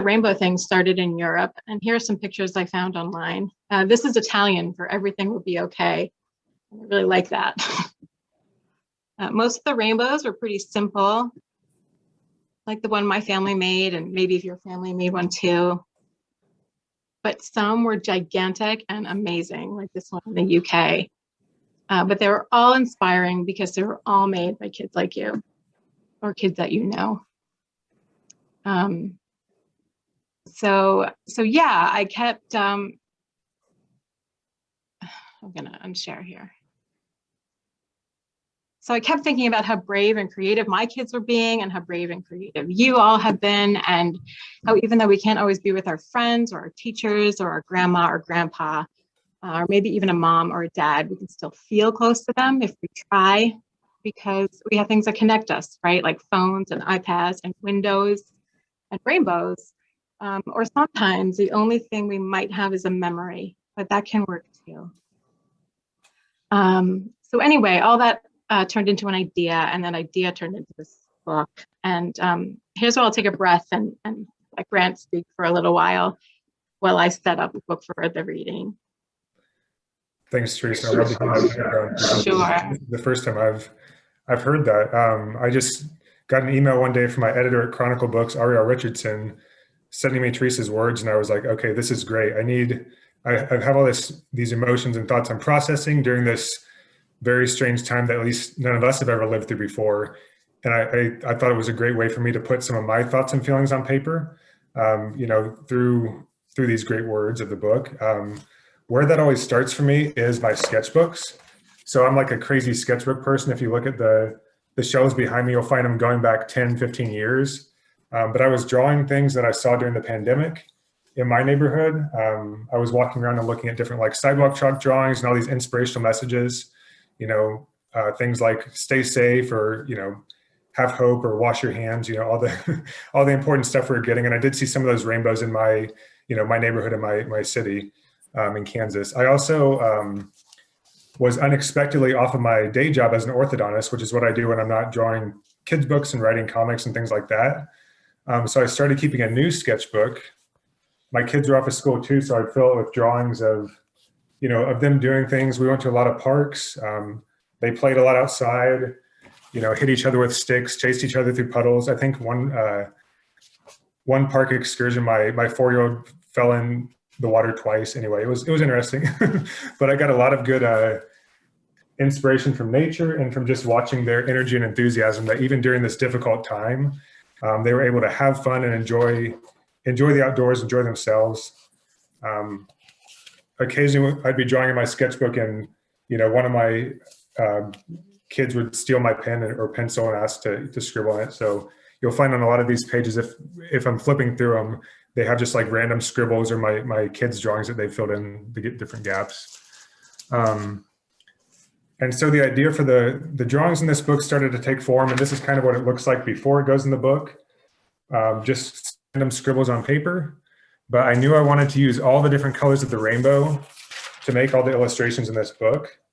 rainbow thing started in Europe, and here are some pictures I found online. This is Italian for everything will be okay. I really like that. Most of the rainbows were pretty simple, like the one my family made, and maybe if your family made one too. But some were gigantic and amazing, like this one in the UK. But they were all inspiring because they were all made by kids like you or kids that you know. So yeah, I kept, I'm gonna unshare here. So I kept thinking about how brave and creative my kids were being and how brave and creative you all have been, and how even though we can't always be with our friends or our teachers or our grandma or grandpa, or maybe even a mom or a dad, we can still feel close to them if we try, because we have things that connect us, right? Like phones and iPads and windows and rainbows. Or sometimes the only thing we might have is a memory, but that can work too. So anyway, all that turned into an idea, and that idea turned into this book. And here's where I'll take a breath and let Grant speak for a little while I set up the book for the reading. Thanks, Theresa. I love to hear that. Sure. This is the first time I've heard that. I just got an email one day from my editor at Chronicle Books, Ariel Richardson, sending me Theresa's words, and I was like, okay, this is great. I have all these emotions and thoughts I'm processing during this very strange time that at least none of us have ever lived through before. And I thought it was a great way for me to put some of my thoughts and feelings on paper, through these great words of the book. Where that always starts for me is my sketchbooks. So I'm like a crazy sketchbook person. If you look at the shelves behind me, you'll find them going back 10, 15 years. But I was drawing things that I saw during the pandemic in my neighborhood. I was walking around and looking at different like sidewalk chalk drawings and all these inspirational messages, things like stay safe, or, have hope, or wash your hands, all the important stuff we're getting. And I did see some of those rainbows in my neighborhood in my city, in Kansas. I also was unexpectedly off of my day job as an orthodontist, which is what I do when I'm not drawing kids' books and writing comics and things like that. So I started keeping a new sketchbook. My kids were off of school too, so I'd fill it with drawings of them doing things. We went to a lot of parks. They played a lot outside, hit each other with sticks, chased each other through puddles. I think one park excursion, my 4-year-old fell in the water twice. Anyway, it was interesting, but I got a lot of good inspiration from nature and from just watching their energy and enthusiasm, that even during this difficult time, they were able to have fun and enjoy the outdoors, enjoy themselves. Occasionally I'd be drawing in my sketchbook, and one of my kids would steal my pen or pencil and ask to scribble on it. So you'll find on a lot of these pages, if I'm flipping through them, they have just like random scribbles or my kids' drawings that they filled in to get different gaps. And so the idea for the drawings in this book started to take form, and this is kind of what it looks like before it goes in the book. Just random scribbles on paper. But I knew I wanted to use all the different colors of the rainbow to make all the illustrations in this book.